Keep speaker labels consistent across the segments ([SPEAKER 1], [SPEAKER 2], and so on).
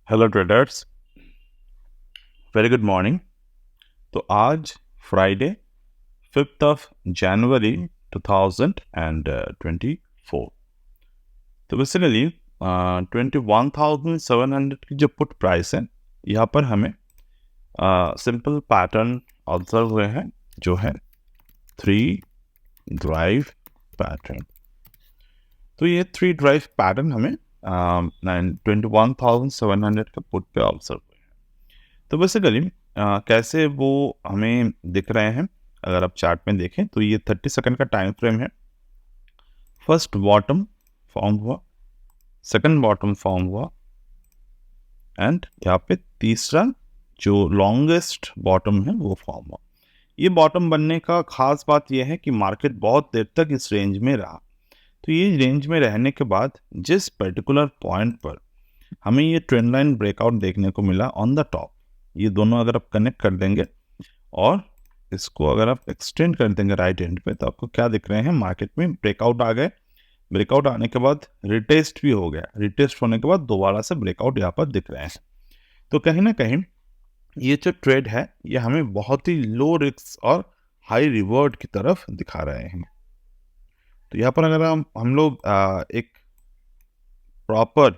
[SPEAKER 1] Hello traders, very good morning. तो आज Friday 5th of January 2024। तो बेसिकली 21,700 की जो पुट प्राइस है, यहाँ पर हमें सिंपल पैटर्न ऑब्जर्व हुए हैं जो है 3 ड्राइव पैटर्न। तो ये 3 ड्राइव पैटर्न हमें 21,700 का पुट पे ऑब्जर्व हुए हैं। तो बेसिकली कैसे वो हमें दिख रहे हैं, अगर आप चार्ट में देखें तो ये 30 सेकंड का टाइम फ्रेम है। फर्स्ट बॉटम फॉर्म हुआ, सेकंड बॉटम फॉर्म हुआ एंड यहाँ पे तीसरा जो लॉन्गेस्ट बॉटम है वो फॉर्म हुआ। ये बॉटम बनने का खास बात यह है कि मार्केट बहुत देर तक इस रेंज में रहा। तो ये रेंज में रहने के बाद जिस पर्टिकुलर पॉइंट पर हमें ये ट्रेंड लाइन ब्रेकआउट देखने को मिला ऑन द टॉप, ये दोनों अगर आप कनेक्ट कर देंगे और इसको अगर आप एक्सटेंड कर देंगे राइट एंड पे, तो आपको क्या दिख रहे हैं, मार्केट में ब्रेकआउट आ गए। ब्रेकआउट आने के बाद रिटेस्ट भी हो गया, रिटेस्ट होने के बाद दोबारा से ब्रेकआउट यहाँ पर दिख रहे हैं। तो कहीं ना कहीं ये जो ट्रेड है ये हमें बहुत ही लो रिस्क और हाई रिवॉर्ड की तरफ दिखा रहे हैं। तो यहाँ पर अगर हम लोग एक प्रॉपर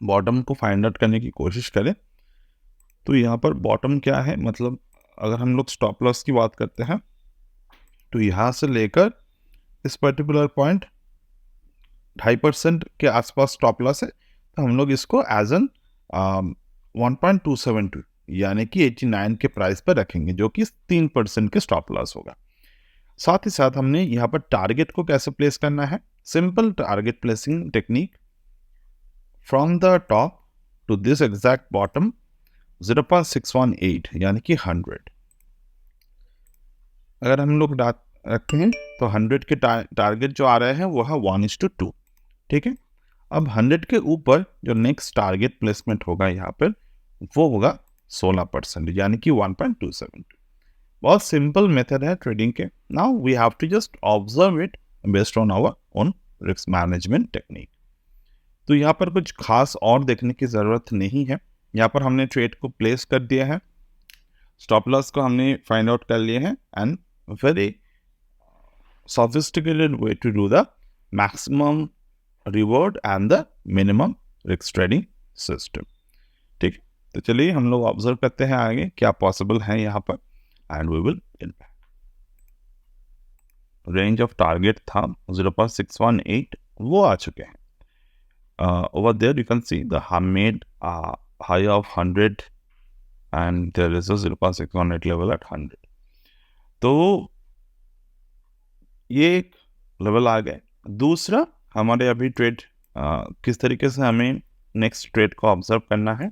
[SPEAKER 1] बॉटम को फाइंड आउट करने की कोशिश करें, तो यहाँ पर बॉटम क्या है, मतलब अगर हम लोग स्टॉप लॉस की बात करते हैं तो यहाँ से लेकर इस पर्टिकुलर पॉइंट 2.5% के आसपास स्टॉप लॉस है। तो हम लोग इसको एज एन 1.272 यानी कि 89 के प्राइस पर रखेंगे, जो कि 3% के स्टॉप लॉस होगा। साथ ही साथ हमने यहाँ पर टारगेट को कैसे प्लेस करना है, simple target placing technique, from the top to this exact bottom 0.618 यानी कि 100। अगर हम लोग रखते हैं तो 100 के टारगेट जो आ रहे हैं वो है 1:2। ठीक है, अब 100 के ऊपर जो नेक्स्ट टारगेट प्लेसमेंट होगा यहाँ पर वो होगा 16% यानी कि 1.272। बहुत सिंपल मेथड है ट्रेडिंग के। Now we have to just observe it based on our own risk management technique. तो यहाँ पर कुछ खास और देखने की ज़रूरत नहीं है। यहाँ पर हमने ट्रेड को प्लेस कर दिया है, स्टॉप लॉस को हमने फाइंड आउट कर लिए हैं and very sophisticated way to do the maximum reward and the minimum risk trading system। ठीक है, तो चलिए हम लोग ऑब्जर्व करते हैं आगे क्या पॉसिबल है यहाँ पर and we will impact. Range of target था 0.618, वो आ चुके हैं। Over there you can see the made high of 100 and there is a 0.618 level at 100। तो ये एक लेवल आ गए। दूसरा, हमारे अभी ट्रेड किस तरीके से हमें नेक्स्ट ट्रेड को ऑब्जर्व करना है।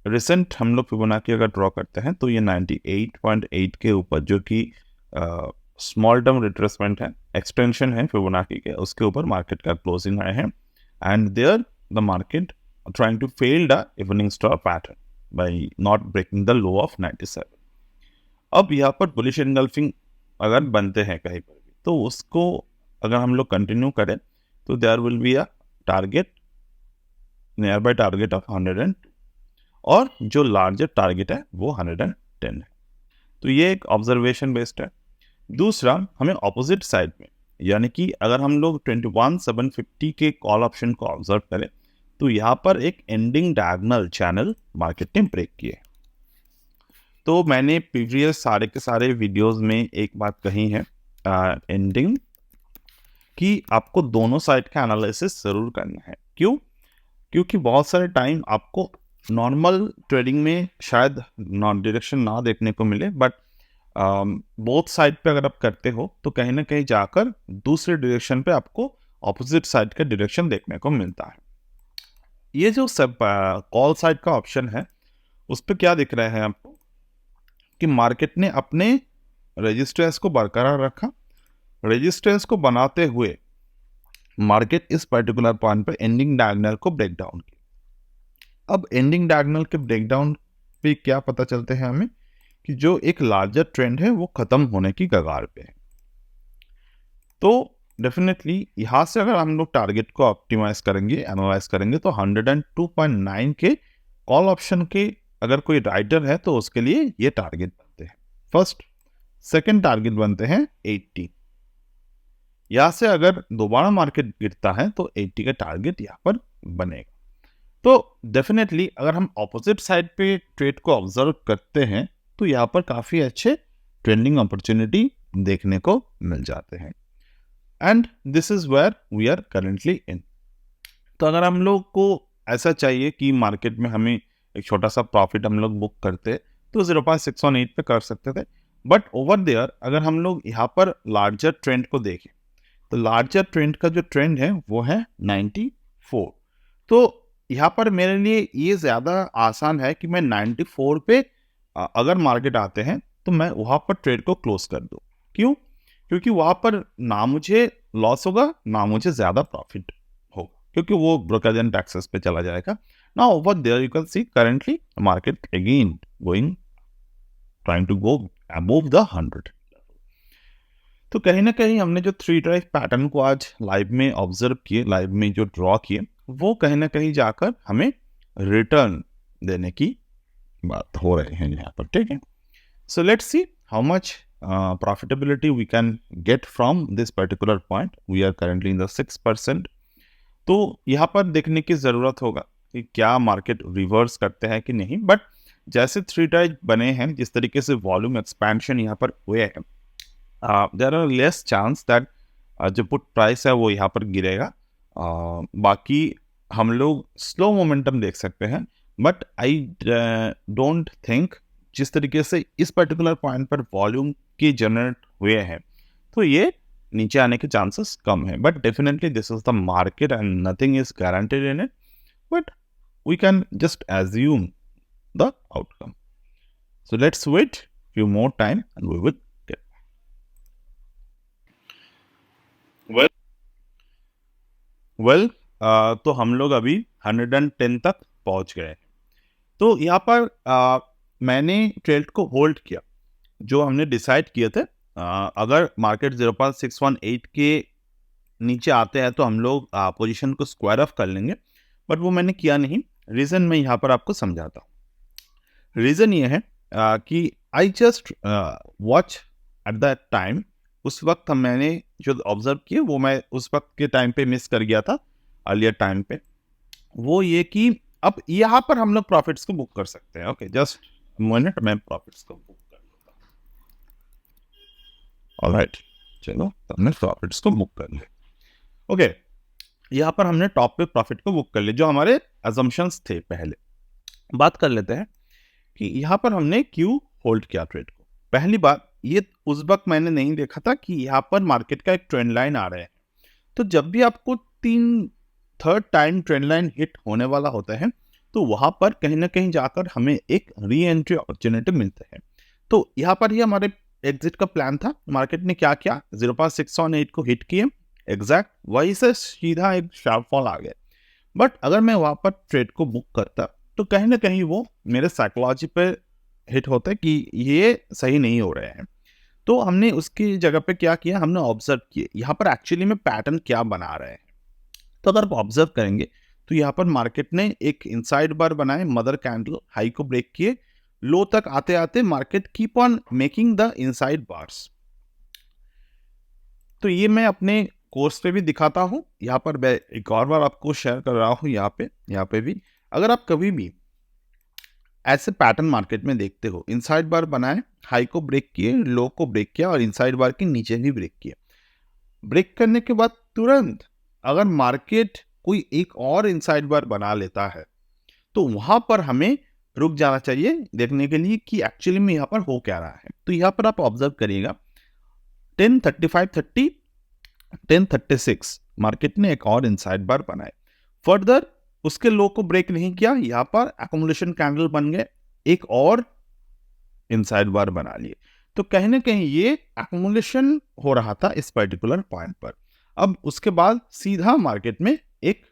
[SPEAKER 1] रिसेंट हम लोग फिबोनाची अगर ड्रॉ करते हैं तो ये 98.8 के ऊपर, जो कि स्मॉल टर्म रिट्रेसमेंट है, एक्सटेंशन है फिबोनाची के, उसके ऊपर मार्केट का क्लोजिंग आए हैं and there the market trying to fail the evening star pattern by not breaking the low of 97। अब यहाँ पर बुलिश एनगल्फिंग अगर बनते हैं कहीं पर भी, तो उसको अगर हम लोग कंटिन्यू करें तो there will be a target near by target of 102 और जो लार्जर टारगेट है वो 110 है। तो ये एक ऑब्जर्वेशन बेस्ड है। दूसरा, हमें ऑपोजिट साइड में, यानी कि अगर हम लोग 21,750 के कॉल ऑप्शन को ऑब्जर्व करें तो यहाँ पर एक एंडिंग डायगोनल चैनल मार्केट ने ब्रेक किए। तो मैंने प्रीवियस सारे के सारे वीडियोस में एक बात कही है एंडिंग कि आपको दोनों साइड का एनालिसिस जरूर करना है। क्यों? क्योंकि बहुत सारे टाइम आपको नॉर्मल ट्रेडिंग में शायद डायरेक्शन ना देखने को मिले, बट बोथ साइड पे अगर आप करते हो तो कहीं ना कहीं जाकर दूसरे डायरेक्शन पे आपको ऑपोजिट साइड का डायरेक्शन देखने को मिलता है। ये जो सब कॉल साइड का ऑप्शन है उस पर क्या दिख रहा है आपको कि मार्केट ने अपने रेजिस्टेंस को बरकरार रखा, रेजिस्टेंस को बनाते हुए मार्केट इस पर्टिकुलर पॉइंट पर एंडिंग डायगोनल को ब्रेक डाउन किया। अब एंडिंग डायगोनल के ब्रेकडाउन पे क्या पता चलते हैं हमें कि जो एक लार्जर ट्रेंड है वो खत्म होने की कगार पे है। तो डेफिनेटली यहाँ से अगर हम लोग टारगेट को ऑप्टिमाइज करेंगे, एनालाइज करेंगे, तो 102.9 के कॉल ऑप्शन के अगर कोई राइटर है तो उसके लिए ये टारगेट बनते हैं फर्स्ट। सेकंड टारगेट बनते हैं 80। यहाँ से अगर दोबारा मार्केट गिरता है तो 80 का टारगेट यहाँ पर बनेगा। तो डेफिनेटली अगर हम ऑपोजिट साइड पे ट्रेड को ऑब्जर्व करते हैं तो यहाँ पर काफ़ी अच्छे ट्रेंडिंग अपॉर्चुनिटी देखने को मिल जाते हैं, and this is where we are currently in. तो अगर हम लोग को ऐसा चाहिए कि मार्केट में हमें एक छोटा सा प्रॉफिट हम लोग बुक करते तो 0.618 पे कर सकते थे, बट ओवर देयर अगर हम लोग यहाँ पर लार्जर ट्रेंड को देखें तो लार्जर ट्रेंड का जो ट्रेंड है वो है 94। तो यहाँ पर मेरे लिए ये ज़्यादा आसान है कि मैं 94 पे अगर मार्केट आते हैं तो मैं वहाँ पर ट्रेड को क्लोज कर दूँ। क्यों? क्योंकि वहाँ पर ना मुझे लॉस होगा ना मुझे ज़्यादा प्रॉफिट होगा, क्योंकि वो ब्रोकरेज एंड टैक्सेस पे चला जाएगा। ना over there you can see currently market again going trying to go above the 100। तो कहीं ना कहीं हमने जो 3 ड्राइव पैटर्न को आज लाइव में ऑब्जर्व किए, लाइव में जो ड्रॉ किए, वो कहीं ना कहीं जाकर हमें रिटर्न देने की बात हो रही है यहाँ पर, ठीक है। So let's see how much profitability we can get from this particular point. We are currently in the 6%. तो यहाँ पर देखने की ज़रूरत होगा कि क्या मार्केट रिवर्स करते हैं कि नहीं, बट जैसे 3 टाइप बने हैं, जिस तरीके से वॉल्यूम एक्सपेंशन यहाँ पर हुए हैं, there are less chance that जो पुट प्राइस है वो यहाँ पर गिरेगा। बाकी हम लोग स्लो मोमेंटम देख सकते हैं, बट आई डोंट थिंक जिस तरीके से इस पर्टिकुलर पॉइंट पर वॉल्यूम के जनरेट हुए हैं तो ये नीचे आने के चांसेस कम है। But definitely this is the market and nothing is guaranteed in it, but we can just assume the outcome. So let's wait few more time and we will get. Well तो हम लोग अभी 110 तक पहुंच गए। तो यहाँ पर मैंने ट्रेड को होल्ड किया, जो हमने डिसाइड किए थे। अगर मार्केट 0.618 के नीचे आते हैं तो हम लोग पोजीशन को स्क्वायर ऑफ कर लेंगे, बट वो मैंने किया नहीं। रीज़न मैं यहाँ पर आपको समझाता हूँ। रीज़न ये है कि I just watch at that time. उस वक्त मैंने जो ऑब्जर्व किए वो मैं उस वक्त के टाइम पे मिस कर गया था, अर्लियर टाइम पे। वो ये कि अब यहाँ पर हम लोग प्रॉफिट्स को बुक कर सकते हैं। ओके, जस्ट मिनट, मैं प्रॉफिट्स को बुक कर लेता हूँ। ऑलराइट, चलो हमने प्रॉफिट्स को बुक कर लिया। ओके, यहाँ पर हमने टॉप पे प्रॉफिट को बुक कर लिया, जो हमारे अजम्पशंस थे। पहले बात कर लेते हैं कि यहाँ पर हमने क्यों होल्ड किया ट्रेड को। पहली बात, ये उस वक्त मैंने नहीं देखा था कि यहाँ पर मार्केट का एक ट्रेंड लाइन आ रहा है। तो जब भी आपको third time trend line hit होने वाला होता है तो वहां पर कहीं ना कहीं जाकर हमें एक री एंट्री अपॉर्चुनिटी मिलते हैं। तो यहाँ पर ही हमारे एग्जिट का प्लान था। मार्केट ने क्या किया, 0.618 को हिट किए एग्जैक्ट, वहीं से सीधा एक शार्प फॉल आ गया। बट अगर मैं वहां पर ट्रेड को बुक करता तो कहीं ना कहीं वो मेरे साइकोलॉजी पे हिट होता है कि ये सही नहीं हो रहे हैं। तो हमने उसकी जगह पे क्या किया, हमने ऑब्जर्व किए यहाँ पर एक्चुअली में पैटर्न क्या बना रहे हैं। तो अगर आप ऑब्जर्व करेंगे तो यहाँ पर मार्केट ने एक इनसाइड बार बनाए, मदर कैंडल हाई को ब्रेक किए, लो तक आते आते market keep on making the inside bars. तो ये मैं अपने कोर्स पे भी दिखाता हूँ, यहाँ पर मैं एक और बार आपको शेयर कर रहा हूँ। यहाँ पे भी अगर आप कभी भी ऐसे पैटर्न मार्केट में देखते हो, इनसाइड बार बनाए, हाई को ब्रेक किए, लो को ब्रेक किया और इनसाइड बार के नीचे भी ब्रेक किया। ब्रेक करने के बाद तुरंत अगर मार्केट कोई एक और इनसाइड बार बना लेता है तो वहां पर हमें रुक जाना चाहिए देखने के लिए कि एक्चुअली में यहाँ पर हो क्या रहा है। तो यहाँ पर आप ऑब्जर्व करिएगा 10:35:30 10:36 मार्केट ने एक और इनसाइड बार बनाए। फर्दर उसके लो को ब्रेक नहीं किया, यहाँ पर एक्युमुलेशन कैंडल बन गए, एक और इनसाइड बार बना लिए। तो कहीं ना कहीं ये एक्युमुलेशन हो रहा था इस पर्टिकुलर पॉइंट पर। अब उसके बाद सीधा मार्केट में एक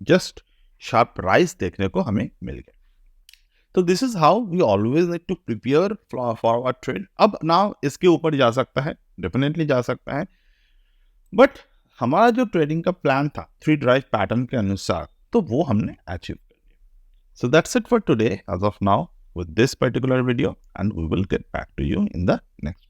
[SPEAKER 1] जस्ट शार्प राइज देखने को हमें मिल गया। तो this is how we always need to prepare for our trade. अब नाउ इसके ऊपर जा सकता है, डेफिनेटली जा सकता है, बट हमारा जो ट्रेडिंग का प्लान था 3 ड्राइव पैटर्न के अनुसार, तो वो हमने अचीव कर लिया। So that's it for today as of now with this particular video, and we will get back to you in the next